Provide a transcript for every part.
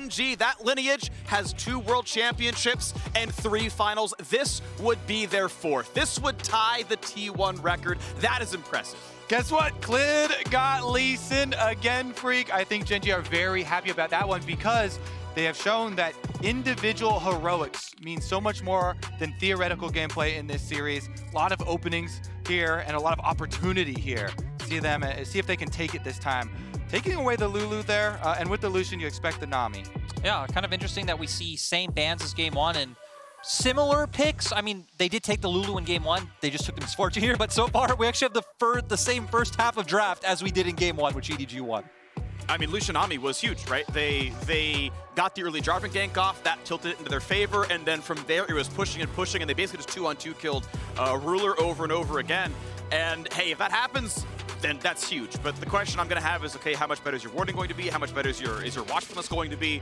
Gen.G, that lineage has 2 world championships and 3 finals. This would be their 4th. This would tie the T1 record. That is impressive. Guess what? Clid got Lee Sin again, Freak. I think Gen.G are very happy about that one because they have shown that individual heroics means so much more than theoretical gameplay in this series. A lot of openings here and a lot of opportunity here. See if they can take it this time. Taking away the Lulu there, and with the Lucian, you expect the Nami. Yeah, kind of interesting that we see same bans as game 1 and similar picks. I mean, they did take the Lulu in game 1. They just took the Misfortune here, but so far we actually have the same first half of draft as we did in game 1, which EDG won. I mean, Lucian Nami was huge, right? They got the early Jarvan gank off, that tilted it into their favor, and then from there it was pushing and pushing, and they basically just 2-on-2 killed Ruler over and over again. And hey, if that happens, then that's huge. But the question I'm going to have is, okay, how much better is your warding going to be? How much better is your watchfulness going to be?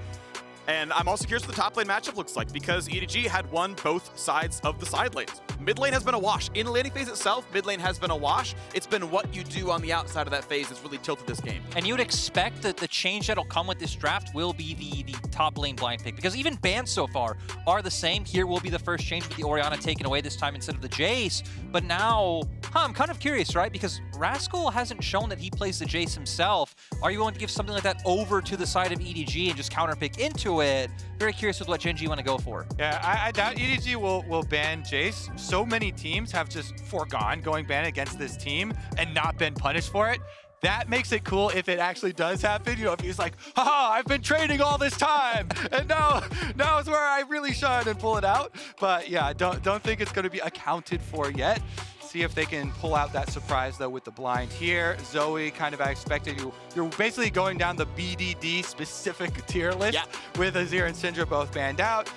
And I'm also curious what the top lane matchup looks like because EDG had won both sides of the side lanes. Mid lane has been a wash. In the laning phase itself, mid lane has been a wash. It's been what you do on the outside of that phase that's really tilted this game. And you would expect that the change that'll come with this draft will be the top lane blind pick because even bans so far are the same. Here will be the first change with the Orianna taken away this time instead of the Jace. But now, I'm kind of curious, right? Because Rascal hasn't shown that he plays the Jace himself. Are you willing to give something like that over to the side of EDG and just counterpick into it? Very curious with what Gen.G want to go for. Yeah, I doubt EDG will ban Jace. So many teams have just foregone going ban against this team and not been punished for it. That makes it cool if it actually does happen. You know, if he's like, haha, I've been training all this time, and now is where I really shine and pull it out. But yeah, don't think it's going to be accounted for yet. See if they can pull out that surprise though with the blind here. Zoe, kind of I expected you're basically going down the BDD specific tier list with Azir and Syndra both banned out.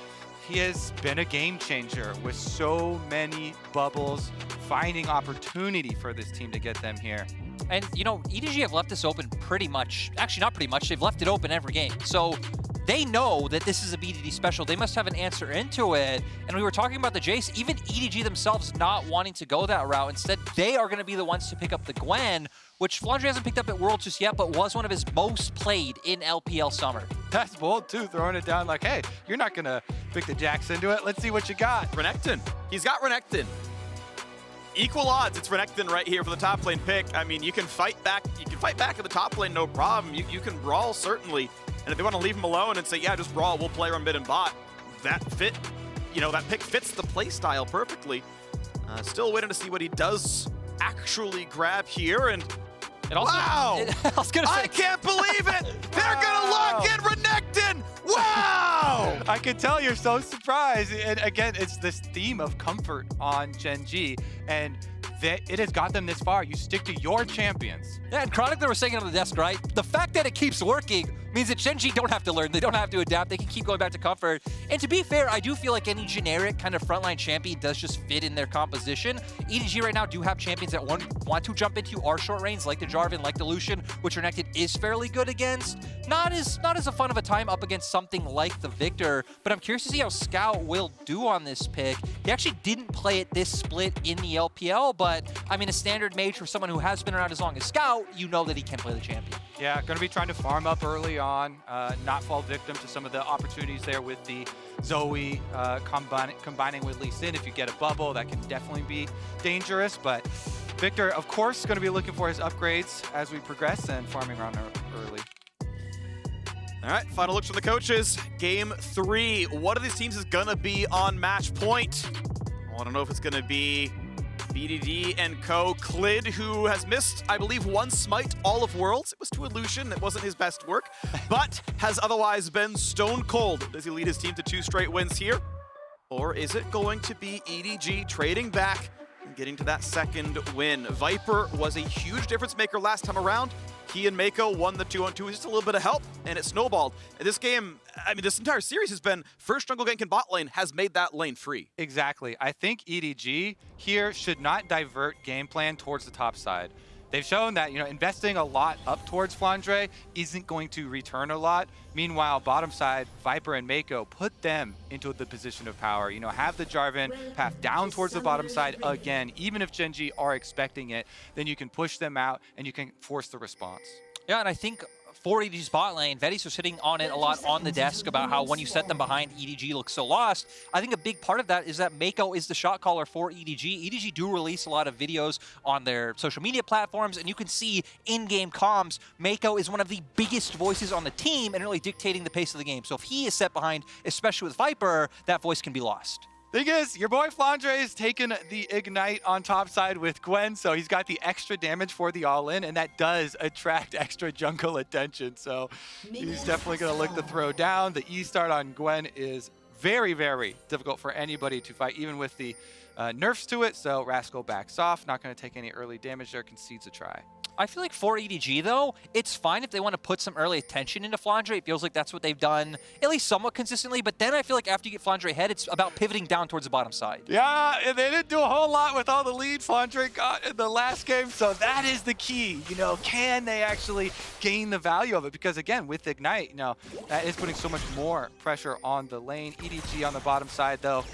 He has been a game changer with so many bubbles, finding opportunity for this team to get them here. And, you know, EDG have left this open pretty much. Actually, not pretty much. They've left it open every game. So they know that this is a BDD special. They must have an answer into it. And we were talking about the Jace, even EDG themselves not wanting to go that route. Instead, they are going to be the ones to pick up the Gwen, which Flandre hasn't picked up at Worlds just yet, but was one of his most played in LPL Summer. That's bold, too, throwing it down like, hey, you're not going to pick the Jax into it. Let's see what you got. Renekton. He's got Renekton. Equal odds, it's Renekton right here for the top lane pick. I mean, you can fight back. You can fight back at the top lane, no problem. You can brawl, certainly. And if they want to leave him alone and say, yeah, just brawl, we'll play around mid and bot, that fit, you know, that pick fits the play style perfectly. Still waiting to see what he does actually grab here. And also, wow! I can't believe it! They're gonna lock in Renekton! Wow! I can tell you're so surprised. And again, it's this theme of comfort on Gen.G, and it has got them this far. You stick to your champions. Yeah, and Chronic, they were saying it on the desk, right? The fact that it keeps working means that Gen.G don't have to learn. They don't have to adapt. They can keep going back to comfort. And to be fair, I do feel like any generic kind of frontline champion does just fit in their composition. EDG right now do have champions that want to jump into our short range, like the Jarvan, like the Lucian, which Renekton is fairly good against. Not as a fun of a time up against something like the Victor, but I'm curious to see how Scout will do on this pick. He actually didn't play it this split in the LPL, but I mean, a standard mage for someone who has been around as long as Scout, you know that he can play the champion. Yeah, going to be trying to farm up early on, not fall victim to some of the opportunities there with the Zoe combining with Lee Sin. If you get a bubble, that can definitely be dangerous. But Victor, of course, going to be looking for his upgrades as we progress and farming around early. All right, final looks from the coaches. Game 3. What of these teams is going to be on match point? I don't know if it's going to be BDD and co. Clid, who has missed, I believe, 1 smite all of Worlds. It was to Illusion. That wasn't his best work, but has otherwise been stone cold. Does he lead his team to 2 straight wins here? Or is it going to be EDG trading back and getting to that second win? Viper was a huge difference maker last time around. He and Mako won the 2-on-2 with just a little bit of help, and it snowballed. And this game, I mean, this entire series has been first jungle gank in bot lane has made that lane free. Exactly. I think EDG here should not divert game plan towards the top side. They've shown that, you know, investing a lot up towards Flandre isn't going to return a lot. Meanwhile, bottom side, Viper and Mako, put them into the position of power. You know, have the Jarvan path down towards the bottom side again. Even if Gen.G are expecting it, then you can push them out and you can force the response. Yeah, and I think for EDG's bot lane, VODs are sitting on it a lot on the desk about how when you set them behind, EDG looks so lost. I think a big part of that is that Mako is the shot caller for EDG. EDG do release a lot of videos on their social media platforms, and you can see in-game comms, Mako is one of the biggest voices on the team and really dictating the pace of the game. So if he is set behind, especially with Viper, that voice can be lost. Thing is, your boy Flandre is taking the Ignite on top side with Gwen, so he's got the extra damage for the all-in, and that does attract extra jungle attention. So he's definitely going to look to throw down. The E-start on Gwen is very, very difficult for anybody to fight, even with the nerfs to it. So Rascal backs off, not going to take any early damage there, concedes a try. I feel like for EDG, though, it's fine if they want to put some early attention into Flandre. It feels like that's what they've done, at least somewhat consistently. But then I feel like after you get Flandre ahead, it's about pivoting down towards the bottom side. Yeah, and they didn't do a whole lot with all the lead Flandre got in the last game. So that is the key. You know, can they actually gain the value of it? Because, again, with Ignite, you know, that is putting so much more pressure on the lane. EDG on the bottom side, though.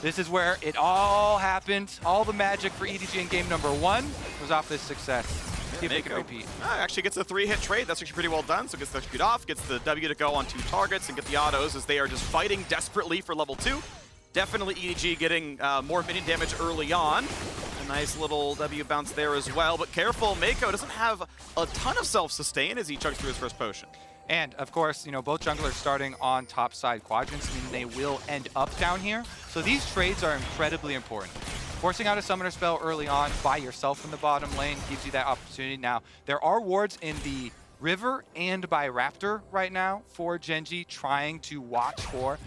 This is where it all happened. All the magic for EDG in game number 1 was off this success. See if they can repeat. Actually gets a 3-hit trade. That's actually pretty well done. So gets the execute off, gets the W to go on 2 targets, and get the autos as they are just fighting desperately for level 2. Definitely EDG getting more minion damage early on. A nice little W bounce there as well. But careful, Mako doesn't have a ton of self-sustain as he chugs through his first potion. And, of course, you know, both junglers starting on top side quadrants, meaning they will end up down here. So these trades are incredibly important. Forcing out a summoner spell early on by yourself in the bottom lane gives you that opportunity. Now, there are wards in the river and by Raptor right now for Gen.G, trying to watch for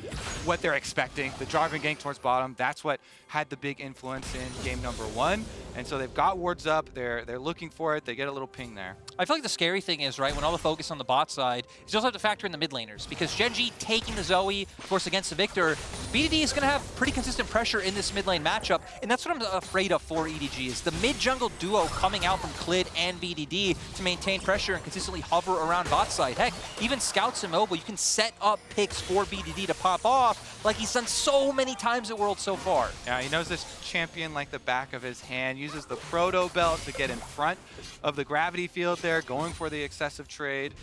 what they're expecting. The driving gank towards bottom, that's what had the big influence in game number 1. And so they've got wards up, they're looking for it, they get a little ping there. I feel like the scary thing is, right, when all the focus on the bot side, you also have to factor in the mid laners, because Gen.G taking the Zoe, of course, against the Victor, BDD is going to have pretty consistent pressure in this mid lane matchup, and that's what I'm afraid of for EDG, is the mid-jungle duo coming out from Clid and BDD to maintain pressure and consistently hover around bot side. Heck, even Scouts and Mobile, you can set up picks for BDD to pop off, like he's done so many times at Worlds so far. Yeah, he knows this champion like the back of his hand, uses the Proto Belt to get in front of the gravity field there, going for the excessive trade.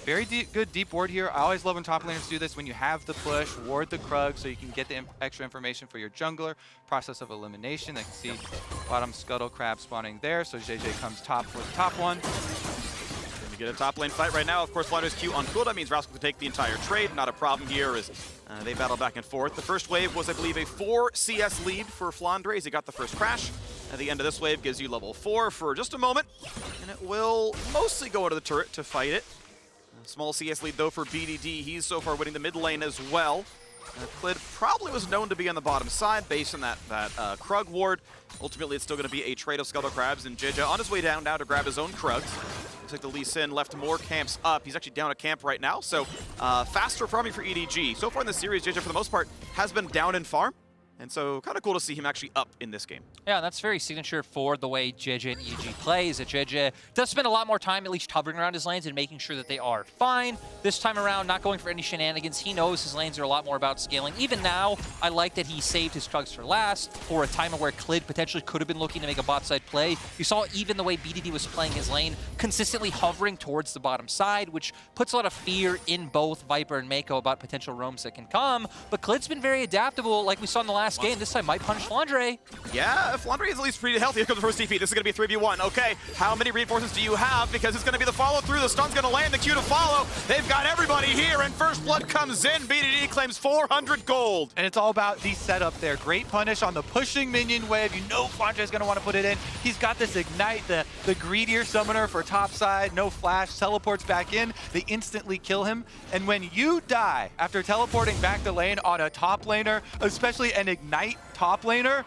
Very good deep ward here. I always love when top laners do this. When you have the push, ward the Krug so you can get the extra information for your jungler. Process of elimination. I can see bottom Scuttle Crab spawning there, so JJ comes top for the top one. Gonna get a top lane fight right now. Of course, Flandre's Q on cooldown means Rascal can take the entire trade. Not a problem here as they battle back and forth. The first wave was, I believe, a 4 CS lead for Flandre as he got the first crash. At the end of this wave gives you level 4 for just a moment, and it will mostly go into the turret to fight it. A small CS lead, though, for BDD. He's so far winning the mid lane as well. Clid probably was known to be on the bottom side based on that Krug ward. Ultimately, it's still going to be a trade of Scuttle Crabs, and JJ on his way down now to grab his own Krugs. Looks like the Lee Sin left more camps up. He's actually down a camp right now, so faster farming for EDG. So far in the series, JJ, for the most part, has been down in farm. And so kind of cool to see him actually up in this game. Yeah, that's very signature for the way JJ and EDG plays. That JJ does spend a lot more time at least hovering around his lanes and making sure that they are fine. This time around, not going for any shenanigans. He knows his lanes are a lot more about scaling. Even now, I like that he saved his Krugs for last for a time where Clid potentially could have been looking to make a bot side play. You saw even the way BDD was playing his lane, consistently hovering towards the bottom side, which puts a lot of fear in both Viper and Mako about potential roams that can come. But Clid's been very adaptable, like we saw in the last game. This time might punish Flandre. Yeah, Flandre is at least pretty healthy. Here comes the first TP. This is going to be a 3v1. Okay, how many reinforcements do you have? Because it's going to be the follow-through. The stun's going to land, the Q to follow. They've got everybody here, and First Blood comes in. BDD claims 400 gold. And it's all about the setup there. Great punish on the pushing minion wave. You know Flandre's going to want to put it in. He's got this Ignite, the greedier summoner for top side. No flash, teleports back in. They instantly kill him. And when you die after teleporting back to lane on a top laner, especially an Ignite top laner,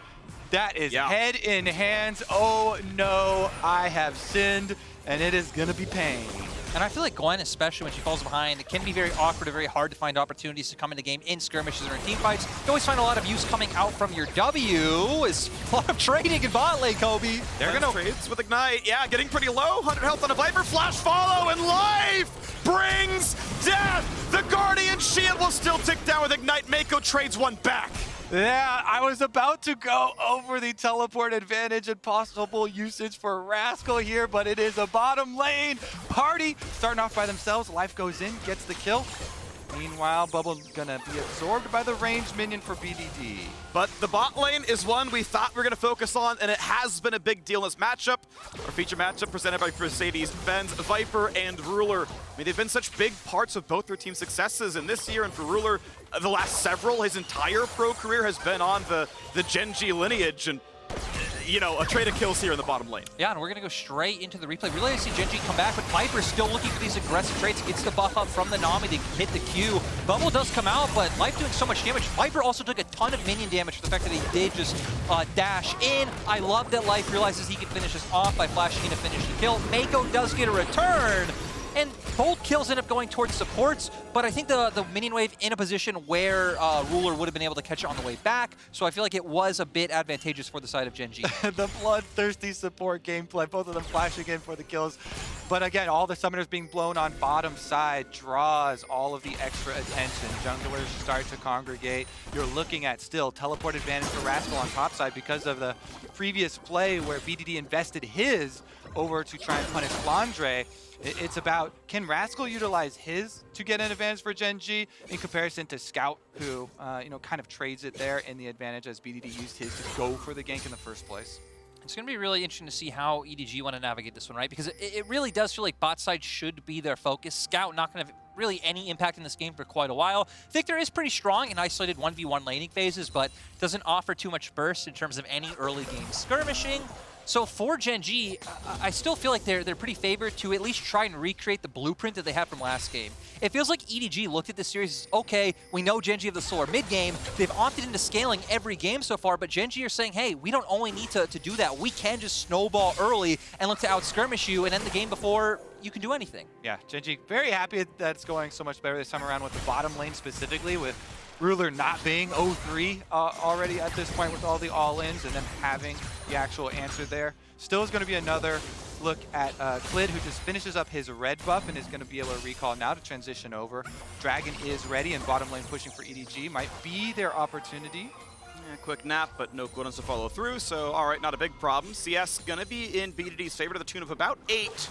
that is head in hands. Oh no, I have sinned, and it is gonna be pain. And I feel like Gwen, especially when she falls behind, it can be very awkward and very hard to find opportunities to come into game in skirmishes or in team fights. You always find a lot of use coming out from your W. Is a lot of trading in bot lane, Kobe. They're gonna trades with Ignite. Yeah, getting pretty low. 100 health on a Viper. Flash follow, and life brings death. The Guardian shield will still tick down with Ignite. Mako trades one back. Yeah, I was about to go over the teleport advantage and possible usage for Rascal here, but it is a bottom lane party. Starting off by themselves, Life goes in, gets the kill. Meanwhile, Bubble gonna be absorbed by the ranged minion for BDD. But the bot lane is one we thought we were going to focus on, and it has been a big deal in this matchup. Our feature matchup presented by Mercedes-Benz, Viper, and Ruler. I mean, they've been such big parts of both their team's successes, and this year, and for Ruler, the last several, his entire pro career has been on the Gen.G lineage, and you know, a trade of kills here in the bottom lane. Yeah, and we're going to go straight into the replay. Really, I see Gen.G come back, but Viper's still looking for these aggressive trades. Gets the buff up from the Nami. They hit the Q. Bubble does come out, but Life doing so much damage. Viper also took a ton of minion damage for the fact that he did just dash in. I love that Life realizes he can finish this off by flashing in to finish the kill. Mako does get a return. And both kills end up going towards supports, but I think the minion wave in a position where Ruler would have been able to catch it on the way back, so I feel like it was a bit advantageous for the side of Gen.G. The bloodthirsty support gameplay, both of them flashing in for the kills. But again, all the summoners being blown on bottom side draws all of the extra attention. Junglers start to congregate. You're looking at still teleport advantage for Rascal on top side because of the previous play where BDD invested his over to try and punish Flandre. It's about, can Rascal utilize his to get an advantage for Gen.G in comparison to Scout, who you know, kind of trades it there in the advantage as BDD used his to go for the gank in the first place. It's going to be really interesting to see how EDG want to navigate this one, right? Because it really does feel like bot side should be their focus. Scout not going to have really any impact in this game for quite a while. Victor is pretty strong in isolated 1v1 laning phases, but doesn't offer too much burst in terms of any early game skirmishing. So for Gen.G, I still feel like they're pretty favored to at least try and recreate the blueprint that they had from last game. It feels like EDG looked at this series as, okay, we know Gen.G have the slower mid game. They've opted into scaling every game so far, but Gen.G are saying, hey, we don't only need to do that. We can just snowball early and look to out-skirmish you and end the game before you can do anything. Yeah, Gen.G very happy that it's going so much better this time around with the bottom lane specifically, with Ruler not being 0-3 already at this point with all the all-ins, and then having the actual answer there. Still is going to be another look at Clid, who just finishes up his red buff and is going to be able to recall now to transition over. Dragon is ready, and bottom lane pushing for EDG might be their opportunity. Yeah, quick nap, but no Quotas to follow through, so all right, not a big problem. CS going to be in BDD's favor to the tune of about 8.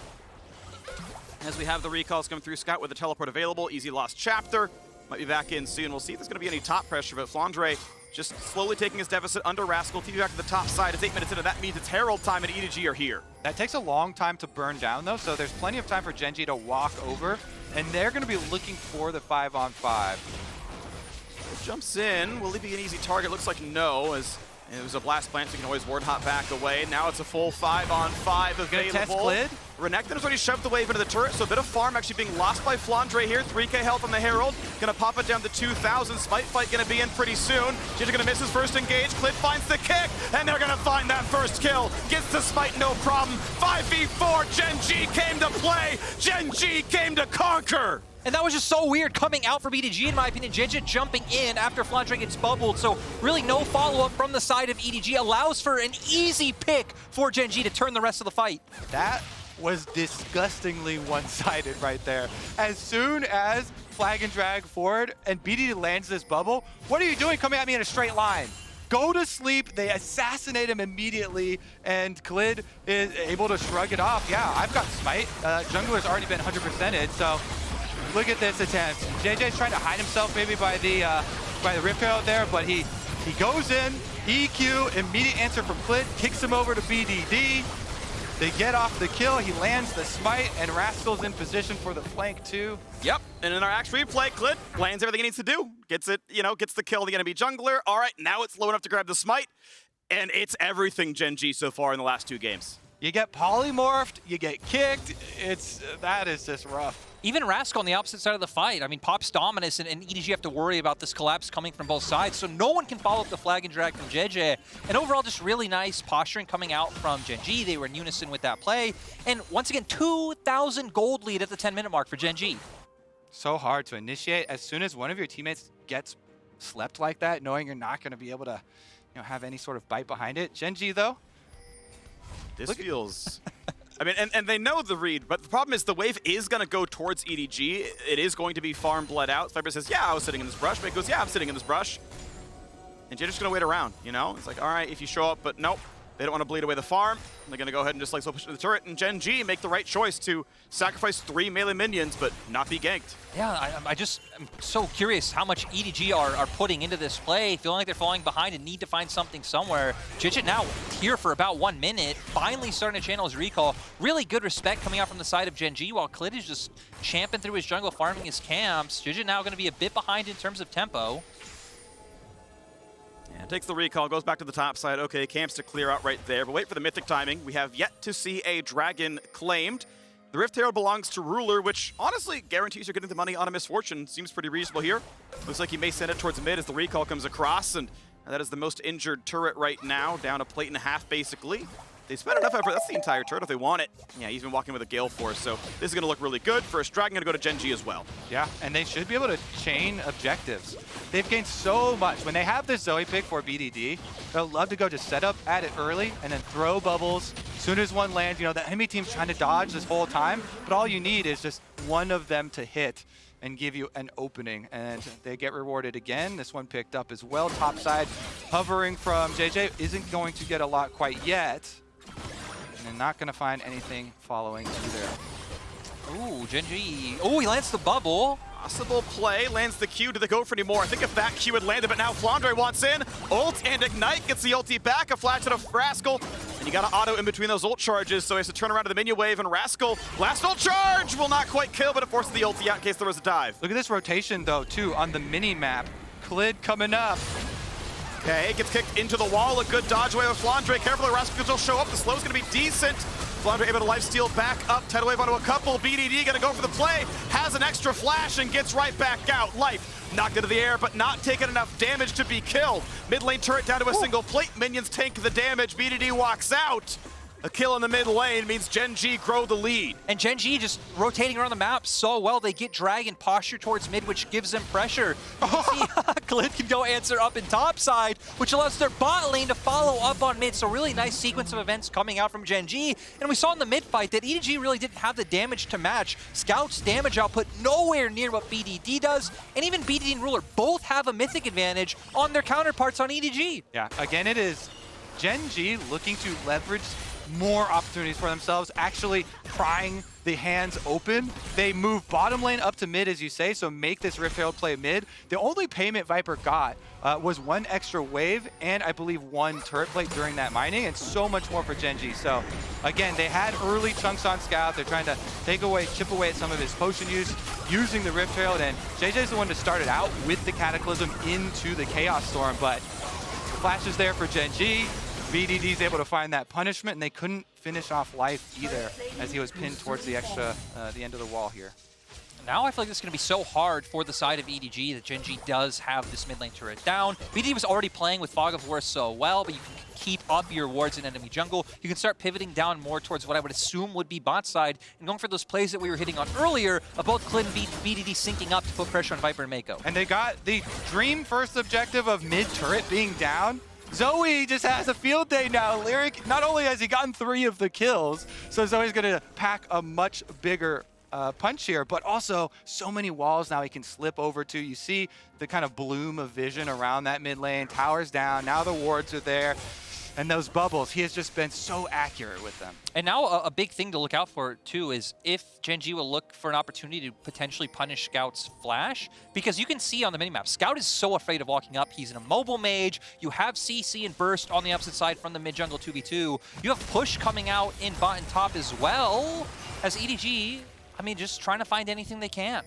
As we have the recalls coming through, Scout with the teleport available, easy lost chapter. Might be back in soon. We'll see if there's going to be any top pressure, but Flandre just slowly taking his deficit under Rascal. TV back to the top side. It's 8 minutes into. That means it's Herald time, and EDG are here. That takes a long time to burn down, though, so there's plenty of time for Gen.G to walk over, and they're going to be looking for the 5-on-5. Jumps in. Will he be an easy target? Looks like no, as it was a blast plant, so you can always ward hop back away. Now it's a full 5-on-5 available. Gonna test Clid. Renekton has already shoved the wave into the turret, so a bit of farm actually being lost by Flandre here. 3k health on the Herald. Gonna pop it down to 2,000. Smite fight gonna be in pretty soon. Ginger gonna miss his first engage. Clid finds the kick, and they're gonna find that first kill. Gets the Smite, no problem. 5v4, Gen.G came to play. Gen.G came to conquer. And that was just so weird coming out from EDG, in my opinion. Gen.G jumping in after Flandre gets bubbled, so really no follow-up from the side of EDG allows for an easy pick for Gen.G to turn the rest of the fight. That was disgustingly one-sided right there. As soon as flag and drag forward and BDD lands this bubble, what are you doing coming at me in a straight line? Go to sleep. They assassinate him immediately, and Clid is able to shrug it off. Yeah, I've got Smite. Jungler's already been 100%ed, so look at this attempt. JJ's trying to hide himself maybe by the Rip out there, but he goes in, EQ, immediate answer from Clid, kicks him over to BDD. They get off the kill, he lands the Smite, and Rascal's in position for the flank too. Yep, and in our axe replay, Clid lands everything he needs to do. Gets it, you know, gets the kill, the enemy jungler. All right, now it's low enough to grab the Smite, and it's everything Gen.G so far in the last 2 games. You get polymorphed, you get kicked, that is just rough. Even Rascal on the opposite side of the fight. I mean, Pop's dominance and EDG have to worry about this collapse coming from both sides, so no one can follow up the flag and drag from JJ. And overall, just really nice posturing coming out from Gen.G. They were in unison with that play. And once again, 2,000 gold lead at the 10-minute mark for Gen.G. So hard to initiate. As soon as one of your teammates gets slept like that, knowing you're not going to be able to, you know, have any sort of bite behind it. Gen.G, though, this feels... I mean, and they know the read, but the problem is the wave is going to go towards EDG. It is going to be farm bled out. Viper says, yeah, I was sitting in this brush. Mate goes, yeah, I'm sitting in this brush. and Jitter's gonna wait around, you know? It's like, all right, if you show up, but nope. They don't want to bleed away the farm. They're going to go ahead and just like slow push to the turret. And Gen.G make the right choice to sacrifice 3 melee minions, but not be ganked. Yeah, I'm so curious how much EDG are putting into this play, feeling like they're falling behind and need to find something somewhere. Jijit now here for about 1 minute, finally starting to channel his recall. Really good respect coming out from the side of Gen.G, while Klid is just champing through his jungle, farming his camps. Jijit now going to be a bit behind in terms of tempo. Yeah, takes the recall, goes back to the top side. Okay, camps to clear out right there, but wait for the mythic timing. We have yet to see a dragon claimed. The Rift Herald belongs to Ruler, which honestly guarantees you're getting the money on a misfortune. Seems pretty reasonable here. Looks like he may send it towards mid as the recall comes across, and that is the most injured turret right now, down a plate and a half basically. They spent enough effort. That's the entire turret if they want it. Yeah, he's been walking with a Gale Force, so this is going to look really good. First Dragon going to go to Gen.G as well. Yeah, and they should be able to chain objectives. They've gained so much. When they have this Zoe pick for BDD, they'll love to go just set up at it early and then throw bubbles. As soon as one lands, you know, the enemy team's trying to dodge this whole time, but all you need is just one of them to hit and give you an opening, and they get rewarded again. This one picked up as well. Top side hovering from JJ isn't going to get a lot quite yet. And they're not going to find anything following either. Ooh, Gen.G. Oh, he lands the bubble. Possible play, lands the Q. Do they go for any more? I think if that Q had landed, but now Flandre wants in. Ult and Ignite gets the ulti back. A flash out of Rascal. And you got to auto in between those ult charges, so he has to turn around to the minion wave, and Rascal, last ult charge, will not quite kill, but it forces the ulti out in case there was a dive. Look at this rotation, though, too, on the mini-map. Klid coming up. Okay, gets kicked into the wall. A good dodge away with Flandre. Careful, the Rascal will show up. The slow's going to be decent. Flandre able to lifesteal back up. Tidal Wave onto a couple. BDD going to go for the play. Has an extra flash and gets right back out. Life knocked into the air, but not taking enough damage to be killed. Mid lane turret down to a single plate. Minions tank the damage. BDD walks out. A kill in the mid lane means Gen.G grow the lead. And Gen.G just rotating around the map so well. They get Dragon posture towards mid, which gives them pressure. You see, Klid can go answer up in top side, which allows their bot lane to follow up on mid. So really nice sequence of events coming out from Gen.G. And we saw in the mid fight that EDG really didn't have the damage to match. Scout's damage output nowhere near what BDD does. And even BDD and Ruler both have a mythic advantage on their counterparts on EDG. Yeah, again, it is Gen.G looking to leverage more opportunities for themselves, actually prying the hands open. They move bottom lane up to mid, as you say, so make this Rift Herald play mid. The only payment Viper got was 1 extra wave and I believe 1 turret plate during that mining, and so much more for Gen.G. So again, they had early chunks on Scout. They're trying to chip away at some of his potion use using the Rift Herald, and JJ's the one to start it out with the Cataclysm into the Chaos Storm, but flashes there for Gen.G. BDD's able to find that punishment, and they couldn't finish off Life either as he was pinned towards the end of the wall here. Now I feel like this is going to be so hard for the side of EDG that Gen.G does have this mid lane turret down. BDD was already playing with Fog of War so well, but you can keep up your wards in enemy jungle. You can start pivoting down more towards what I would assume would be bot side and going for those plays that we were hitting on earlier of both Klid and BDD syncing up to put pressure on Viper and Mako. And they got the dream first objective of mid turret being down. Zoe just has a field day now. Lyric, not only has he gotten 3 of the kills, so Zoe's going to pack a much bigger punch here, but also so many walls now he can slip over to. You see the kind of bloom of vision around that mid lane. Towers down, now the wards are there. And those bubbles, he has just been so accurate with them. And now a big thing to look out for, too, is if Gen.G will look for an opportunity to potentially punish Scout's flash, because you can see on the minimap, Scout is so afraid of walking up. He's an immobile mage. You have CC and Burst on the opposite side from the mid-jungle 2v2. You have Push coming out in bot and top as well, as EDG, I mean, just trying to find anything they can.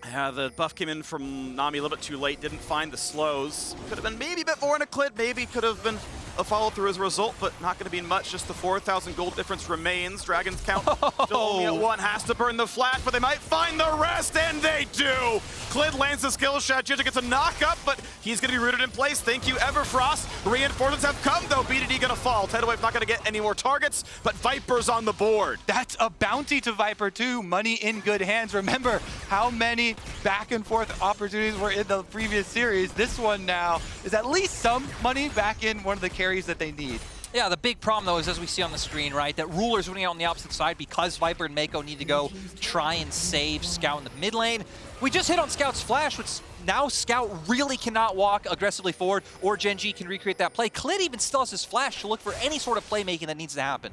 Yeah, the buff came in from Nami a little bit too late, didn't find the slows. Could have been maybe a bit more in a Klid, maybe could have been a follow-through as a result, but not going to be much. Just the 4,000 gold difference remains. Dragon's count still only at 1. Has to burn the flash, but they might find the rest, and they do! Klid lands the skill shot. Jijit gets a knock-up, but he's going to be rooted in place. Thank you, Everfrost. Reinforcements have come, though. BDD going to fall. Tidal Wave not going to get any more targets, but Viper's on the board. That's a bounty to Viper, too. Money in good hands. Remember how many back-and-forth opportunities were in the previous series. This one now is at least some money back in one of the carries that they need. Yeah, the big problem, though, is as we see on the screen, right, that Ruler's winning out on the opposite side because Viper and Mako need to go try and save Scout in the mid lane. We just hit on Scout's flash, which now Scout really cannot walk aggressively forward, or Gen.G can recreate that play. Clid even still has his flash to look for any sort of playmaking that needs to happen.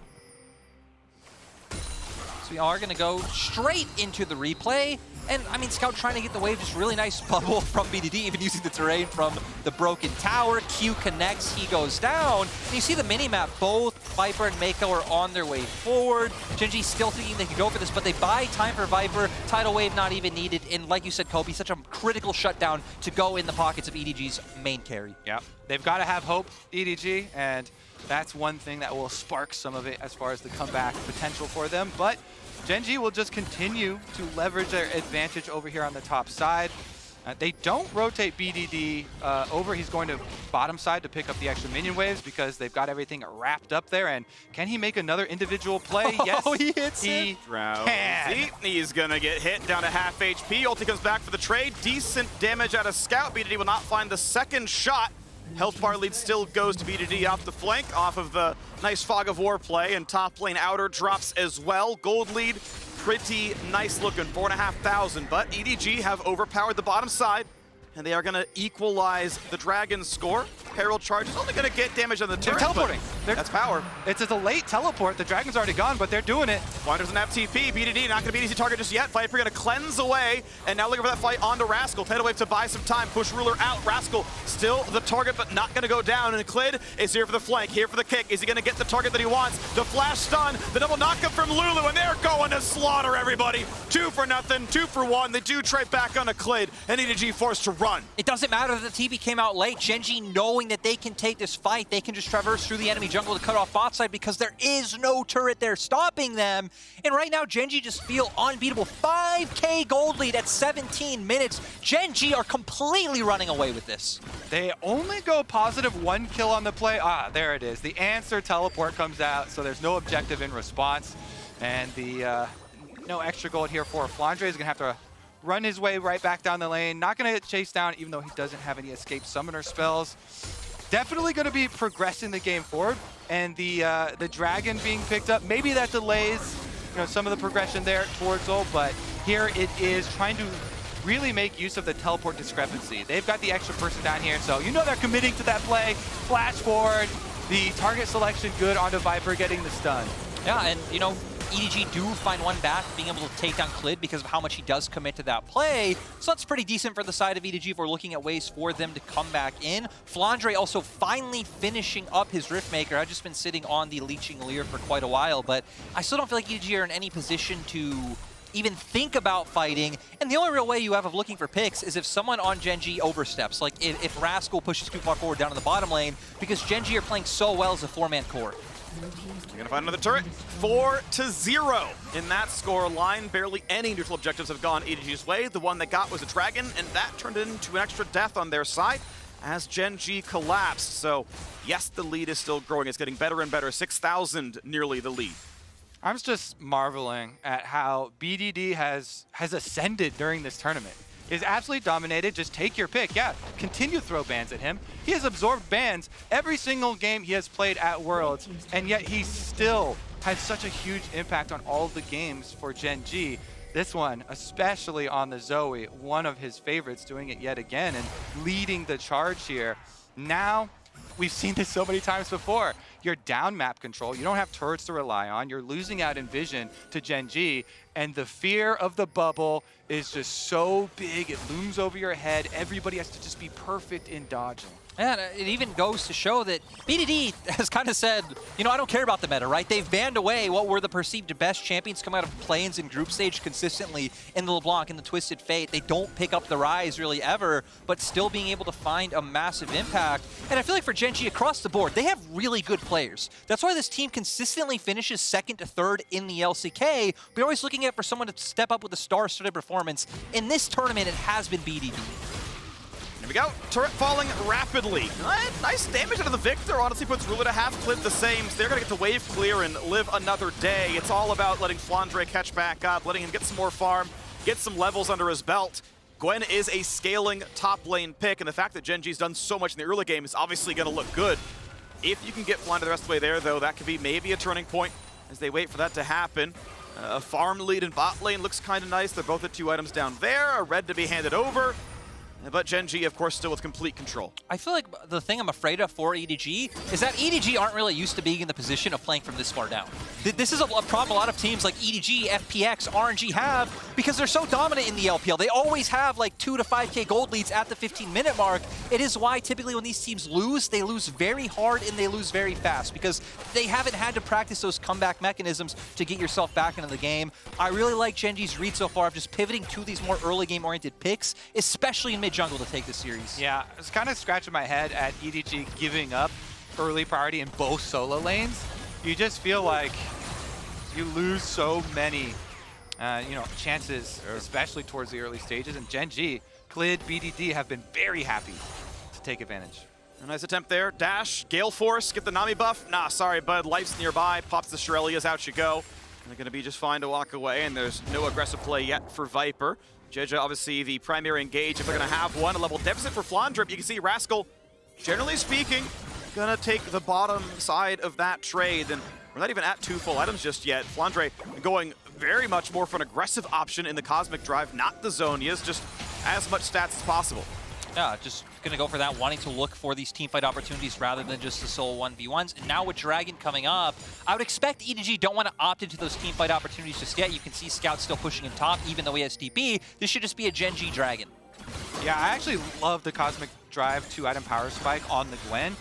So we are going to go straight into the replay. And, I mean, Scout trying to get the wave, just really nice bubble from BDD, even using the terrain from the broken tower. Q connects, he goes down. And you see the minimap, both Viper and Mako are on their way forward. Gen.G still thinking they could go for this, but they buy time for Viper. Tidal wave not even needed. And like you said, Kobe, such a critical shutdown to go in the pockets of EDG's main carry. Yeah, they've got to have hope, EDG, and that's one thing that will spark some of it as far as the comeback potential for them. But Gen.G will just continue to leverage their advantage over here on the top side. They don't rotate BDD over. He's going to bottom side to pick up the extra minion waves because they've got everything wrapped up there. And can he make another individual play? Yes, he hits it. Drowsy. He's going to get hit down to half HP. Ulti comes back for the trade. Decent damage out of Scout. BDD will not find the second shot. Health bar lead still goes to BDD off the flank, off of the nice Fog of War play, and top lane outer drops as well. Gold lead, pretty nice looking, 4,500, but EDG have overpowered the bottom side, and they are going to equalize the Dragon score. Herald charge is only going to get damage on the turret. They're teleporting. That's power. It's a late teleport. The Dragon's already gone, but they're doing it. Flynder doesn't have TP. BDD not going to be an easy target just yet. Viper going to cleanse away, and now looking for that fight onto Rascal. Tidal wave to buy some time. Push Ruler out. Rascal still the target, but not going to go down. And Clid is here for the flank, here for the kick. Is he going to get the target that he wants? The flash stun, the double knockup from Lulu, and they're going to slaughter everybody. 2 for nothing, 2 for 1. They do trade back on a Clid, and EDG forced to run. It doesn't matter that the TP came out late. Gen.G knowing that they can take this fight, they can just traverse through the enemy jungle to cut off bot side because there is no turret there stopping them. And right now, Gen.G just feel unbeatable. 5K gold lead at 17 minutes. Gen.G are completely running away with this. They only go positive 1 kill on the play. Ah, there it is. The answer teleport comes out, so there's no objective in response. And the no extra gold here for Flandre. Is going to have to run his way right back down the lane. Not going to get chased down, even though he doesn't have any escape summoner spells. Definitely going to be progressing the game forward, and the Dragon being picked up, maybe that delays some of the progression there towards ult, but here it is trying to really make use of the teleport discrepancy. They've got the extra person down here, so they're committing to that play. Flash forward, the target selection good onto Viper getting the stun. Yeah, and EDG do find one back, being able to take down Clid because of how much he does commit to that play. So that's pretty decent for the side of EDG if we're looking at ways for them to come back in. Flandre also finally finishing up his Riftmaker. I've just been sitting on the Leeching Leer for quite a while, but I still don't feel like EDG are in any position to even think about fighting. And the only real way you have of looking for picks is if someone on Gen.G oversteps. Like if Rascal pushes too far forward down in the bottom lane, because Gen.G are playing so well as a 4-man core. You're gonna find another turret. 4-0 in that score line. Barely any neutral objectives have gone EDG's way. The one they got was a Dragon, and that turned into an extra death on their side as Gen.G collapsed. So yes, the lead is still growing. It's getting better and better. 6,000 nearly the lead. I'm just marveling at how BDD has ascended during this tournament. Is absolutely dominated. Just take your pick. Yeah, continue to throw bans at him. He has absorbed bans every single game he has played at Worlds, and yet he still has such a huge impact on all of the games for Gen.G. This one, especially on the Zoe, one of his favorites, doing it yet again and leading the charge here. Now, we've seen this so many times before. You're down map control. You don't have turrets to rely on. You're losing out in vision to Gen.G, and the fear of the bubble is just so big. It looms over your head. Everybody has to just be perfect in dodging. And it even goes to show that BDD has kind of said, I don't care about the meta, right? They've banned away what were the perceived best champions come out of play-ins and group stage consistently in the LeBlanc and the Twisted Fate. They don't pick up the Rise really ever, but still being able to find a massive impact. And I feel like for Gen.G across the board, they have really good players. That's why this team consistently finishes 2nd to 3rd in the LCK. We're always looking at for someone to step up with a star-studded performance. In this tournament, it has been BDD. Here we go. Turret falling rapidly. Nice damage out of the Victor. Honestly puts Ruler to half, Clid the same. So they're going to get the wave clear and live another day. It's all about letting Flandre catch back up, letting him get some more farm, get some levels under his belt. Gwen is a scaling top lane pick, and the fact that Gen.G's done so much in the early game is obviously going to look good. If you can get Flandre the rest of the way there, though, that could be maybe a turning point as they wait for that to happen. A farm lead in bot lane looks kind of nice. They're both at 2 items down there. A red to be handed over. But Gen.G, of course, still with complete control. I feel like the thing I'm afraid of for EDG is that EDG aren't really used to being in the position of playing from this far down. This is a problem a lot of teams like EDG, FPX, RNG have because they're so dominant in the LPL. They always have like 2 to 5K gold leads at the 15-minute mark. It is why typically when these teams lose, they lose very hard and they lose very fast because they haven't had to practice those comeback mechanisms to get yourself back into the game. I really like Gen.G's read so far of just pivoting to these more early game-oriented picks, especially in mid-jungle to take the series. Yeah, I was kind of scratching my head at EDG giving up early priority in both solo lanes. You just feel like you lose so many chances, especially towards the early stages. And Gen.G, Clid, BDD have been very happy to take advantage. A nice attempt there. Dash, Gale Force, get the Nami buff. Nah, sorry, bud. Life's nearby. Pops the Shirelias, out you go. They're going to be just fine to walk away, and there's no aggressive play yet for Viper. Jeja, obviously, the primary engage, if they're going to have one. A level deficit for Flandrip. You can see Rascal, generally speaking, going to take the bottom side of that trade. And we're not even at 2 full items just yet. Flandre going very much more for an aggressive option in the Cosmic Drive, not the Zonias, just as much stats as possible. Yeah, just going to go for that, wanting to look for these teamfight opportunities rather than just the solo 1v1s. And now with Dragon coming up, I would expect EDG don't want to opt into those teamfight opportunities just yet. You can see Scout still pushing him top, even though he has TP. This should just be a Gen.G Dragon. Yeah, I actually love the Cosmic Drive 2-item power spike on the Gwen.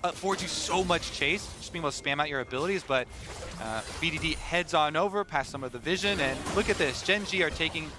Affords you so much chase, just being able to spam out your abilities, but BDD heads on over past some of the vision, and look at this, Gen.G are taking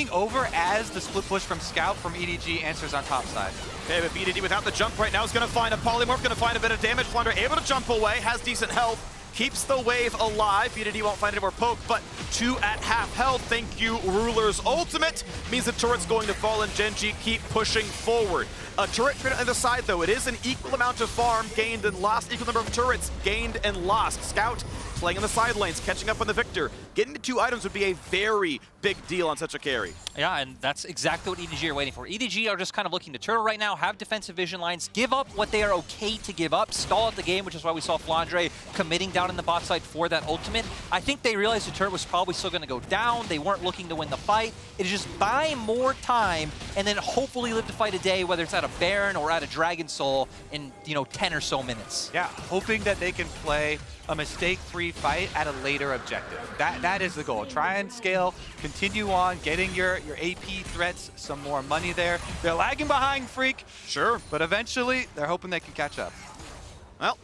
over as the split push from Scout from EDG answers on top side. Okay, but BDD without the jump right now is going to find a polymorph, going to find a bit of damage. Flounder able to jump away, has decent health, keeps the wave alive. BDD won't find any more poke, but 2 at half health. Thank you, Ruler's ultimate. Means the turret's going to fall and Gen.G keep pushing forward. A turret on the other side, though. It is an equal amount of farm gained and lost, equal number of turrets gained and lost. Scout playing in the side lanes, catching up on the Victor. Getting the 2 items would be a very big deal on such a carry. Yeah, and that's exactly what EDG are waiting for. EDG are just kind of looking to turtle right now, have defensive vision lines, give up what they are okay to give up, stall at the game, which is why we saw Flandre committing down in the bot side for that ultimate. I think they realized the turret was probably still going to go down. They weren't looking to win the fight. It is just buy more time and then hopefully live to fight a day, whether it's at a Baron or at a Dragon Soul in 10 or so minutes. Yeah, hoping that they can play a mistake-free fight at a later objective. That is the goal. Try and scale, continue on, getting your AP threats some more money there. They're lagging behind Freak. Sure. But eventually, they're hoping they can catch up. Well,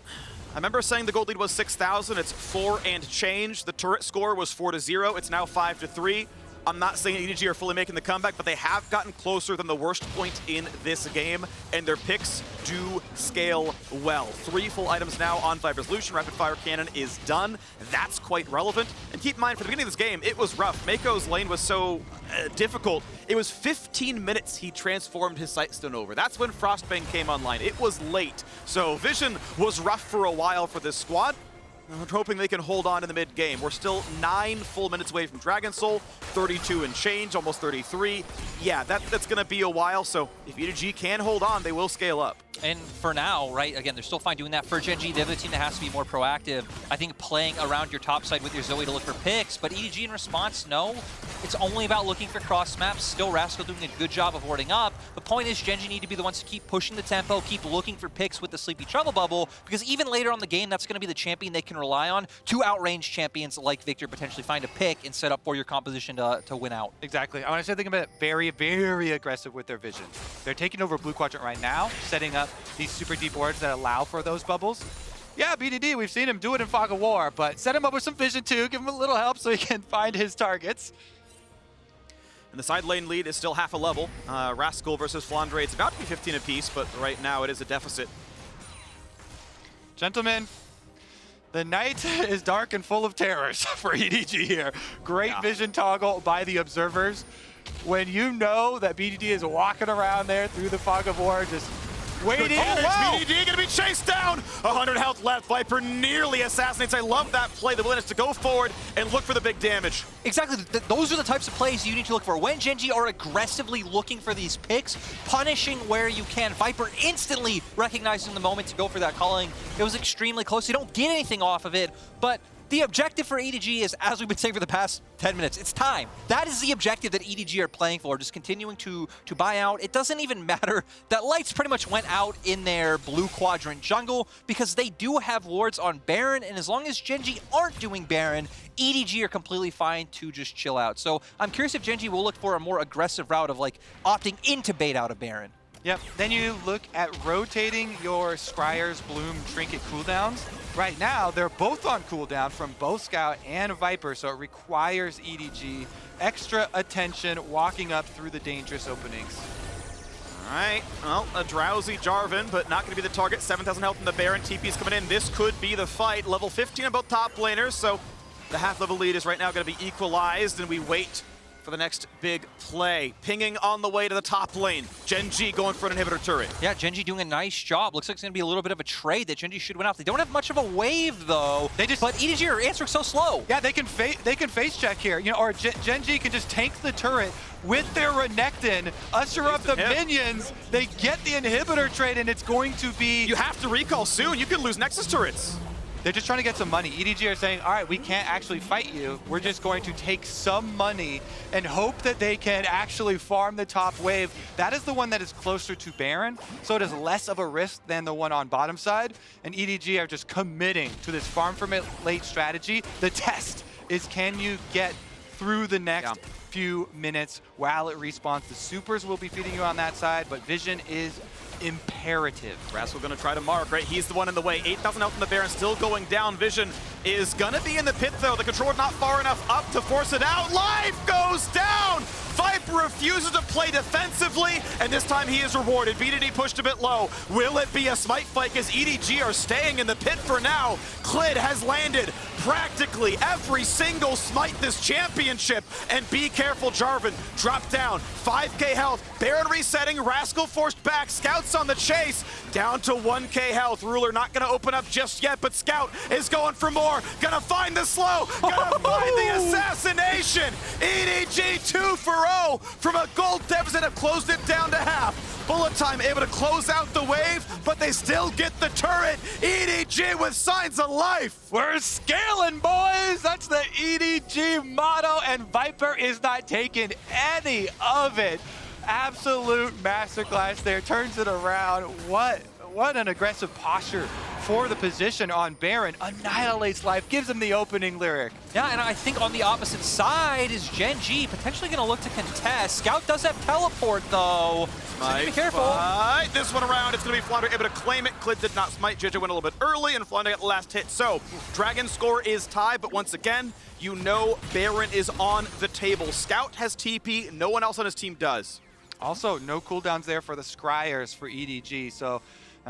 I remember saying the gold lead was 6,000. It's 4 and change. The turret score was 4-0. It's now 5-3. I'm not saying EDG are fully making the comeback, but they have gotten closer than the worst point in this game, and their picks do scale well. 3 full items now on Viper's Lucian. Rapid Fire Cannon is done. That's quite relevant. And keep in mind, for the beginning of this game, it was rough. Mako's lane was so difficult. It was 15 minutes he transformed his Sightstone over. That's when Frostbane came online. It was late. So Vision was rough for a while for this squad. I'm hoping they can hold on in the mid-game. We're still 9 full minutes away from Dragon Soul, 32 and change, almost 33. Yeah, that's going to be a while, so if EDG can hold on, they will scale up. And for now, right, again, they're still fine doing that. For Gen.G, the other team that has to be more proactive, I think playing around your top side with your Zoe to look for picks, but EDG in response, no. It's only about looking for cross maps. Still Rascal doing a good job of warding up. The point is Gen.G need to be the ones to keep pushing the tempo, keep looking for picks with the Sleepy Trouble Bubble, because even later on the game, that's going to be the champion they can rely on to outrange champions like Victor, potentially find a pick and set up for your composition to win out. Exactly. I want to say think about it very, very aggressive with their vision. They're taking over Blue Quadrant right now, setting up these super deep wards that allow for those bubbles. Yeah, BDD, we've seen him do it in Fog of War, but set him up with some vision too, give him a little help so he can find his targets. And the side lane lead is still half a level. Rascal versus Flandre, it's about to be 15 apiece, but right now it is a deficit. Gentlemen, the night is dark and full of terrors for EDG here. Great vision toggle by the observers. When you know that BDD is walking around there through the Fog of War, just waiting. Oh, wow. BDD gonna be chased down. 100 health left. Viper nearly assassinates. I love that play. The willingness to go forward and look for the big damage. Exactly. Those are the types of plays you need to look for. When Gen.G are aggressively looking for these picks, punishing where you can. Viper instantly recognizing the moment to go for that calling. It was extremely close. You don't get anything off of it, but The objective for EDG is, as we've been saying for the past 10 minutes, it's time. That is the objective that EDG are playing for, just continuing to buy out. It doesn't even matter that Lights pretty much went out in their blue quadrant jungle because they do have wards on Baron, and as long as Gen.G aren't doing Baron, EDG are completely fine to just chill out. So I'm curious if Gen.G will look for a more aggressive route of like opting into bait out of Baron. Yep, then you look at rotating your Scryer's Bloom Trinket cooldowns. Right now, they're both on cooldown from both Scout and Viper, so it requires EDG extra attention walking up through the dangerous openings. All right, well, a drowsy Jarvan, but not going to be the target. 7,000 health in the Baron. TP's coming in. This could be the fight. Level 15 on both top laners, so the half-level lead is right now going to be equalized, and we wait for the next big play. Pinging on the way to the top lane. Gen.G going for an inhibitor turret. Yeah, Gen.G doing a nice job. Looks like it's going to be a little bit of a trade that Gen.G should win out. They don't have much of a wave, though. But EDG are answering so slow. Yeah, they can face check here, you know, or Gen.G can just tank the turret with their Renekton, usher up the minions. They get the inhibitor trade, and it's going to be... You have to recall soon. You could lose Nexus turrets. They're just trying to get some money. EDG are saying, all right, we can't actually fight you. We're just going to take some money and hope that they can actually farm the top wave. That is the one that is closer to Baron, so it is less of a risk than the one on bottom side. And EDG are just committing to this farm from it late strategy. The test is, can you get through the next few minutes while it respawns? The supers will be feeding you on that side, but vision is imperative. Rascal gonna try to mark, right? He's the one in the way. 8,000 health in the Baron, still going down. Vision is gonna be in the pit though. The controller not far enough up to force it out. Life goes down! Viper refuses to play defensively, and this time he is rewarded. VODs pushed a bit low. Will it be a smite fight as EDG are staying in the pit for now? Clid has landed practically every single smite this championship, and be careful, Jarvan. Drop down, 5k health. Baron resetting, Rascal forced back. Scout's on the chase, down to 1k health. Ruler not gonna open up just yet, but Scout is going for more. Gonna find the slow, gonna find the assassination. EDG 2 for 0 from a gold deficit, have closed it down to half. Bullet time able to close out the wave, but they still get the turret. EDG with signs of life. We're scaling, boys. That's the EDG motto, and Viper is not taking any of it. Absolute masterclass there, turns it around. What an aggressive posture for the position on Baron. Annihilates life, gives him the opening lyric. Yeah, and I think on the opposite side is Gen.G potentially going to look to contest. Scout does have teleport, though. So be careful. This one around, it's going to be Flounder able to claim it. Clid did not smite. JJ went a little bit early, and Flounder got the last hit. So, Dragon score is tied, but once again, you know Baron is on the table. Scout has TP, no one else on his team does. Also, no cooldowns there for the Scryers for EDG, so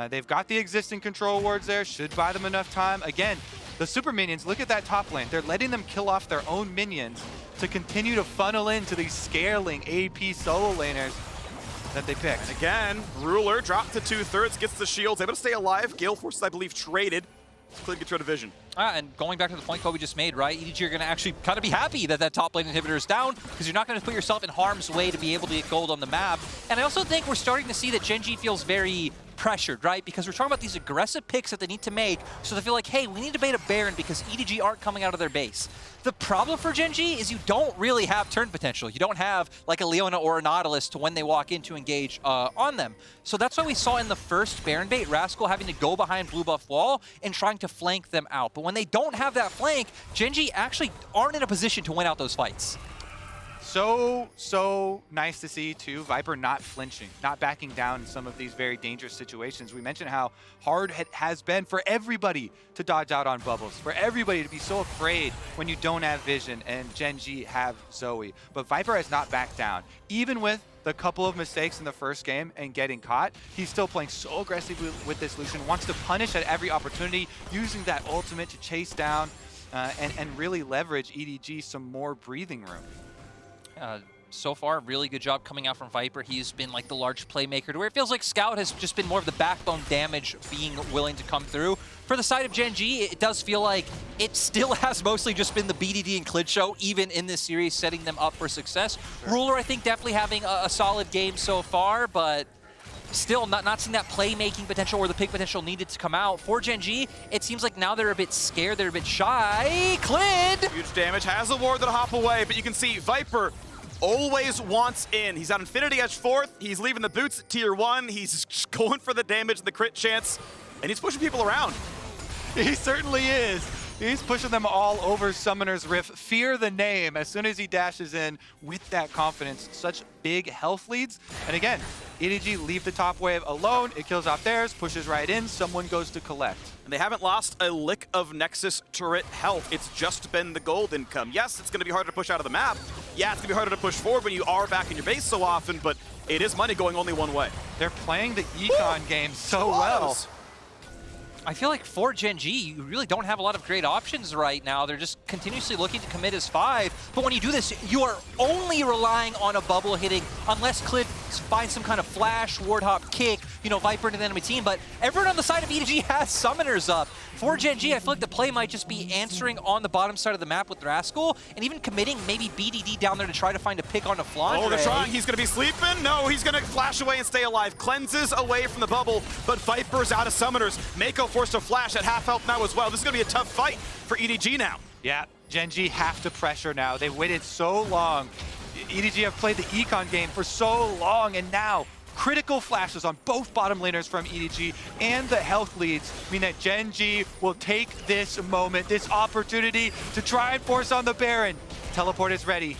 they've got the existing control wards there, should buy them enough time. Again, the super minions, look at that top lane. They're letting them kill off their own minions to continue to funnel into these scaling AP solo laners that they picked. And again, Ruler dropped to 2/3, gets the shields, able to stay alive. Gale Forces, I believe, traded. Clid gets rid of vision. And going back to the point Kobe just made, right? EDG are going to actually kind of be happy that that top lane inhibitor is down because you're not going to put yourself in harm's way to be able to get gold on the map. And I also think we're starting to see that Gen.G feels very pressured, right? Because we're talking about these aggressive picks that they need to make, so they feel like, hey, we need to bait a Baron because EDG aren't coming out of their base. The problem for Gen.G is you don't really have turn potential. You don't have like a Leona or a Nautilus to when they walk in to engage on them. So that's why we saw in the first Baron bait, Rascal having to go behind blue buff wall and trying to flank them out. But when they don't have that flank, Gen.G actually aren't in a position to win out those fights. So nice to see, too, Viper not flinching, not backing down in some of these very dangerous situations. We mentioned how hard it has been for everybody to dodge out on bubbles, for everybody to be so afraid when you don't have vision, and Gen.G have Zoe. But Viper has not backed down. Even with the couple of mistakes in the first game and getting caught, he's still playing so aggressively with this Lucian, wants to punish at every opportunity, using that ultimate to chase down and really leverage EDG some more breathing room. So far, really good job coming out from Viper. He's been like the large playmaker to where it feels like Scout has just been more of the backbone damage being willing to come through. For the side of Gen.G, it does feel like it still has mostly just been the BDD and Clid show, even in this series, setting them up for success. Sure. Ruler, I think, definitely having a solid game so far, but still not seeing that playmaking potential or the pick potential needed to come out. For Gen.G, it seems like now they're a bit scared, they're a bit shy. Clid! Huge damage, has a ward that'll hop away, but you can see Viper always wants in. He's on Infinity Edge 4th, he's leaving the boots at tier 1, he's just going for the damage and the crit chance, and he's pushing people around. He certainly is. He's pushing them all over Summoner's Rift. Fear the name as soon as he dashes in with that confidence. Such big health leads. And again, EDG leave the top wave alone. It kills off theirs, pushes right in. Someone goes to collect. And they haven't lost a lick of Nexus turret health. It's just been the gold income. Yes, it's going to be harder to push out of the map. Yeah, it's going to be harder to push forward when you are back in your base so often, but it is money going only one way. They're playing the econ game so well. I feel like for Gen.G, you really don't have a lot of great options right now. They're just continuously looking to commit as 5. But when you do this, you are only relying on a bubble hitting unless Clid finds some kind of flash, ward hop, kick, you know, Viper into the enemy team. But everyone on the side of EDG has summoners up. For Gen.G, I feel like the play might just be answering on the bottom side of the map with Rascal and even committing maybe BDD down there to try to find a pick on a Flandre. Oh, they're trying. He's going to be sleeping. No, he's going to flash away and stay alive. Cleanses away from the bubble, but Viper's out of summoners. Mako forced to flash at half health now as well. This is going to be a tough fight for EDG now. Yeah, Gen.G have to pressure now. They waited so long. EDG have played the econ game for so long, and now critical flashes on both bottom laners from EDG and the health leads mean that Gen.G will take this moment, this opportunity to try and force on the Baron. Teleport is ready.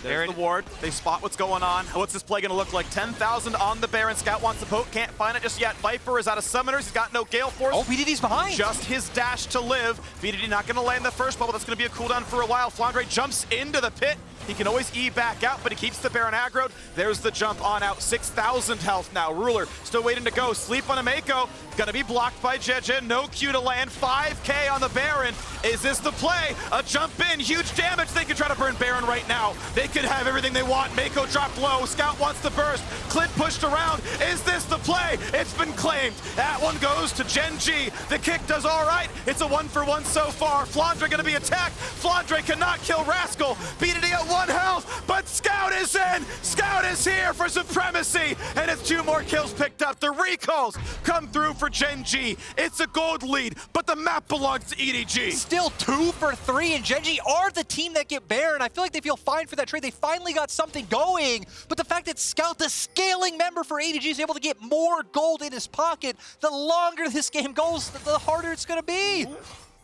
There's the ward. They spot what's going on. What's this play going to look like? 10,000 on the Baron. Scout wants the poke. Can't find it just yet. Viper is out of summoners. He's got no Gale Force. Oh, BDD's behind. Just his dash to live. BDD not going to land the first bubble. That's going to be a cooldown for a while. Flandre jumps into the pit. He can always E back out, but he keeps the Baron aggroed. There's the jump on out. 6,000 health now. Ruler still waiting to go. Sleep on a Mako. Gonna be blocked by Gen.G. No Q to land. 5K on the Baron. Is this the play? A jump in. Huge damage. They could try to burn Baron right now. They could have everything they want. Mako dropped low. Scout wants the burst. Clint pushed around. Is this the play? It's been claimed. That one goes to Gen.G. The kick does all right. It's a 1-for-1 so far. Flandre gonna be attacked. Flandre cannot kill Rascal. BDD at 1 health, but Scout is in. Scout is here for supremacy, and it's 2 more kills picked up. The recalls come through for Gen.G. It's a gold lead, but the map belongs to EDG. Still 2 for 3, and Gen.G are the team that get Baron. I feel like they feel fine for that trade. They finally got something going, but the fact that Scout, the scaling member for EDG, is able to get more gold in his pocket, the longer this game goes, the harder it's gonna be.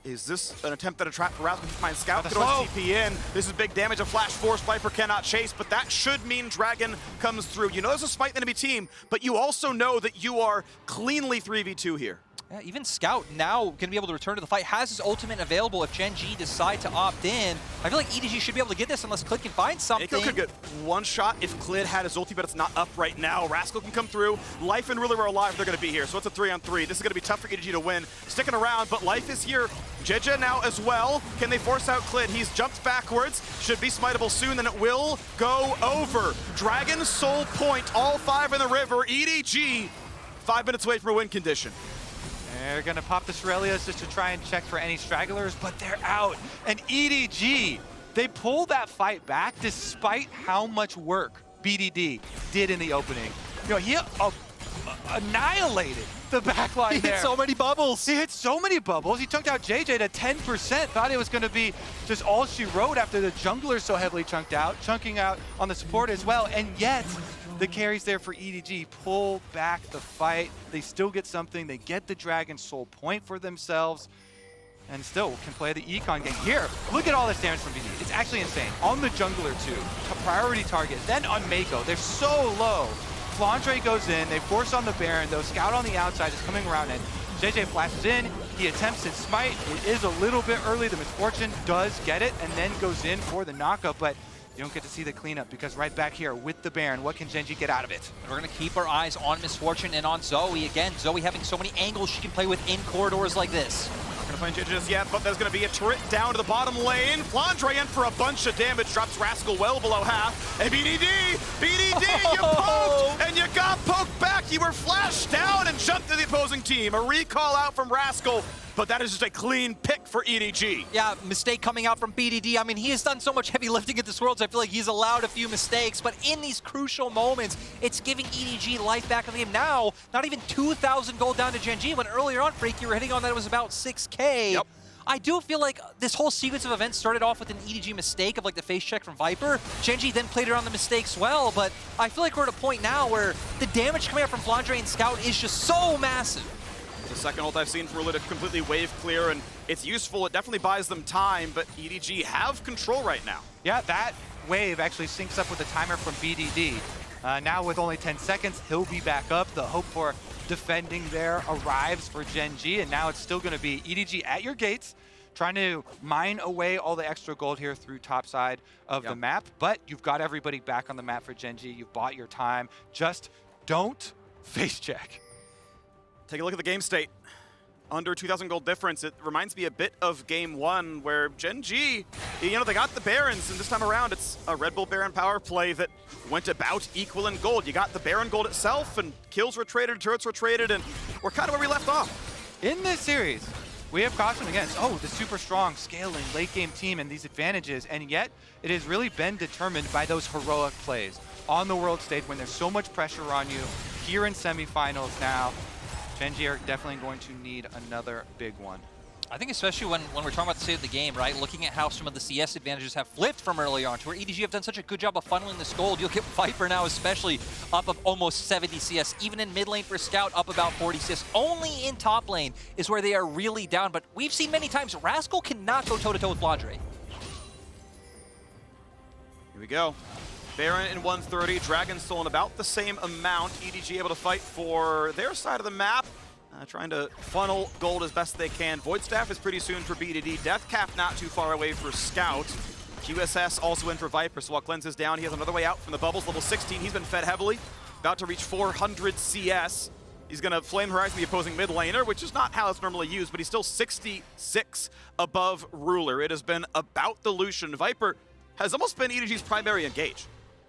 Is this an attempt at a trap for Rascal to find Scout? Could always TP in. This is big damage. A flash force. Viper cannot chase, but that should mean Dragon comes through. You know there's a smite enemy team, but you also know that you are cleanly 3v2 here. Yeah, even Scout now going to be able to return to the fight, has his ultimate available if Gen.G decide to opt in. I feel like EDG should be able to get this unless Clid can find something. Mako could get one shot if Clid had his ulti, but it's not up right now. Rascal can come through. Life and Ruler are alive. They're going to be here, so it's a 3-on-3. This is going to be tough for EDG to win. Sticking around, but Life is here. Gen.G now as well. Can they force out Clid? He's jumped backwards. Should be smiteable soon, then it will go over. Dragon, Soul Point, all 5 in the river. EDG, 5 minutes away from a win condition. They're gonna pop the Shurelias just to try and check for any stragglers, but they're out. And EDG, they pull that fight back despite how much work BDD did in the opening. You know, he annihilated the backline He there. hit so many bubbles. He hit so many bubbles. He took out JJ to 10%. Thought it was going to be just all she wrote after the jungler so heavily chunking out on the support as well. And yet, the carries there for EDG pull back the fight. They still get something. They get the Dragon Soul Point for themselves. And still can play the econ game. Here, look at all this damage from BD. It's actually insane. On the jungler too, a priority target. Then on Mako, they're so low. Flandre goes in, they force on the Baron, though Scout on the outside is coming around and JJ flashes in, he attempts his smite. It is a little bit early, the Misfortune does get it and then goes in for the knockup, but you don't get to see the cleanup because right back here with the Baron, what can Gen.G get out of it? We're going to keep our eyes on Misfortune and on Zoe. Again, Zoe having so many angles she can play with in corridors like this. Not gonna find Gen.G just yet, but there's gonna be a turret down to the bottom lane. Flandre in for a bunch of damage, drops Rascal well below half. And BDD, you poked, and you got poked back. You were flashed down and jumped to the opposing team. A recall out from Rascal, but that is just a clean pick for EDG. Yeah, mistake coming out from BDD. I mean, he has done so much heavy lifting at this Worlds. I feel like he's allowed a few mistakes, but in these crucial moments, it's giving EDG life back in the game. Now, not even 2,000 gold down to Gen.G, when earlier on, Freak, you were hitting on that it was about 6K. Yep. I do feel like this whole sequence of events started off with an EDG mistake of like the face check from Viper. Gen.G then played around the mistakes well, but I feel like we're at a point now where the damage coming out from Flandre and Scout is just so massive. The second ult I've seen from Rula to completely wave clear, and it's useful. It definitely buys them time, but EDG have control right now. Yeah, that wave actually syncs up with the timer from BDD. Now with only 10 seconds, he'll be back up. The hope for defending there arrives for Gen.G, and now it's still going to be EDG at your gates, trying to mine away all the extra gold here through top side of the map. But you've got everybody back on the map for Gen.G. You've bought your time. Just don't face check. Take a look at the game state. Under 2,000 gold difference. It reminds me a bit of game one where Gen.G, you know, they got the Barons, and this time around it's a Red Bull Baron power play that went about equal in gold. You got the Baron gold itself, and kills were traded, turrets were traded, and we're kind of where we left off. In this series, we have cautioned against, the super strong scaling late game team and these advantages, and yet it has really been determined by those heroic plays on the world stage when there's so much pressure on you here in semifinals now. Gen.G are definitely going to need another big one. I think especially when we're talking about the state of the game, right? Looking at how some of the CS advantages have flipped from early on to where EDG have done such a good job of funneling this gold. You'll get Viper now especially up of almost 70 CS. Even in mid lane for Scout, up about 40 CS. Only in top lane is where they are really down. But we've seen many times Rascal cannot go toe-to-toe with Flandre. Here we go. Baron in 130, Dragon Soul in about the same amount. EDG able to fight for their side of the map, trying to funnel gold as best they can. Void Staff is pretty soon for BDD. Death Cap not too far away for Scout. QSS also in for Viper, so while Cleanse is down, he has another way out from the bubbles. Level 16, he's been fed heavily, about to reach 400 CS. He's going to Flame Horizon the opposing mid laner, which is not how it's normally used, but he's still 66 above Ruler. It has been about the Lucian. Viper has almost been EDG's primary engage.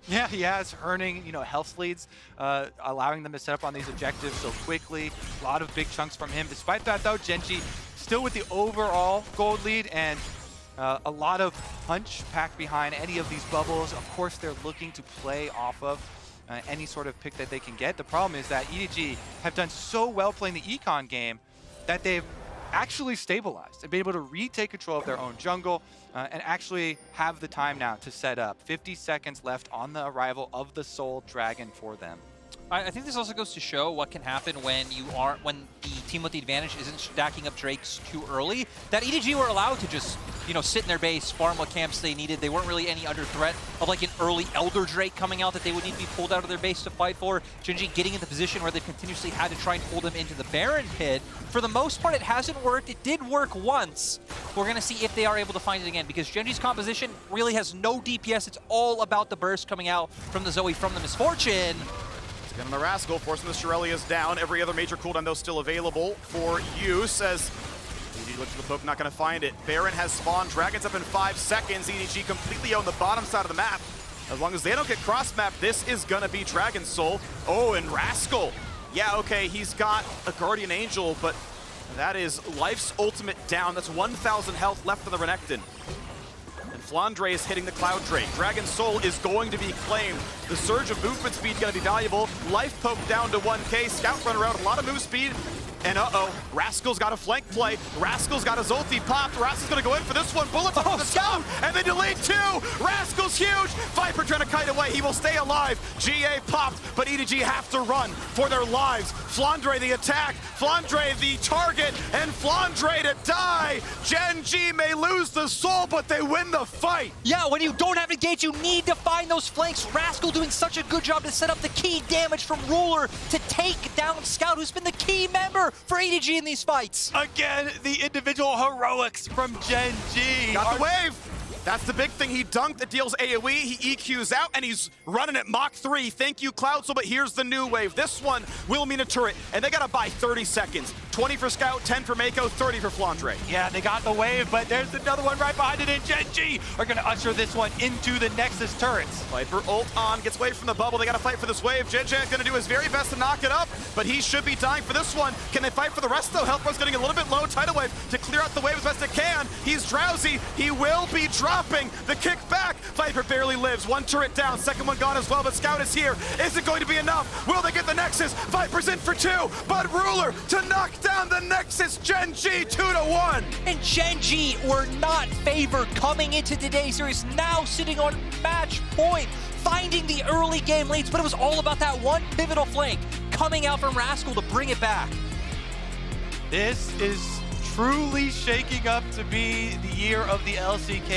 Yeah, he has, earning, health leads, allowing them to set up on these objectives so quickly. A lot of big chunks from him. Despite that, though, Gen.G still with the overall gold lead and a lot of punch packed behind any of these bubbles. Of course, they're looking to play off of any sort of pick that they can get. The problem is that EDG have done so well playing the econ game that they've actually stabilized and been able to retake control of their own jungle and actually have the time now to set up. 50 seconds left on the arrival of the Soul Dragon for them. I think this also goes to show what can happen when the team with the advantage isn't stacking up Drakes too early. That EDG were allowed to just, sit in their base, farm what camps they needed. They weren't really any under threat of like an early Elder Drake coming out that they would need to be pulled out of their base to fight for. Gen.G getting in the position where they've continuously had to try and pull them into the Baron pit. For the most part, it hasn't worked. It did work once. We're going to see if they are able to find it again because Gen.G's composition really has no DPS. It's all about the burst coming out from the Zoe from the Misfortune. Getting the Rascal, forcing the Shirelias down. Every other major cooldown, though, still available for use as EDG looks for the poke, not going to find it. Baron has spawned. Dragon's up in 5 seconds. EDG completely on the bottom side of the map. As long as they don't get cross-mapped, this is going to be Dragon Soul. Oh, and Rascal. Yeah, okay, he's got a Guardian Angel, but that is life's ultimate down. That's 1,000 health left on the Renekton. Flandre is hitting the Cloud Drake. Dragon Soul is going to be claimed. The surge of movement speed going to be valuable. Life poke down to 1K. Scout run around, a lot of move speed. And Rascal's got a flank play. Rascal's got his ulti popped. Rascal's gonna go in for this one. Bullets on the Scout, and then delete 2. Rascal's huge. Viper trying to kite away. He will stay alive. GA popped, but EDG have to run for their lives. Flandre the attack. Flandre the target, and Flandre to die. Gen.G may lose the soul, but they win the fight. Yeah, when you don't have a gate, you need to find those flanks. Rascal doing such a good job to set up the key damage from Ruler to take down Scout, who's been the key member for EDG in these fights. Again, the individual heroics from Gen.G. Got the wave. That's the big thing. He dunked, that deals AoE, he EQs out, and he's running at Mach 3. Thank you, Cloud Soul, but here's the new wave. This one will mean a turret, and they gotta buy 30 seconds. 20 for Scout, 10 for Mako, 30 for Flandre. Yeah, they got the wave, but there's another one right behind it, and Gen.G are gonna usher this one into the Nexus turrets. Viper ult on, gets away from the bubble. They gotta fight for this wave. Gen.G is gonna do his very best to knock it up, but he should be dying for this one. Can they fight for the rest, though? Health was getting a little bit low. Tidal wave to clear out the wave as best it can. He's drowsy. He will be dropping the kick back. Viper barely lives. One turret down. Second one gone as well, but Scout is here. Is it going to be enough? Will they get the Nexus? Viper's in for 2, but Ruler to knock down the Nexus. Gen.G 2-1. And Gen.G were not favored coming into today's series, now sitting on match point, finding the early game leads, but it was all about that one pivotal flank coming out from Rascal to bring it back. This is truly shaking up to be the year of the LCK.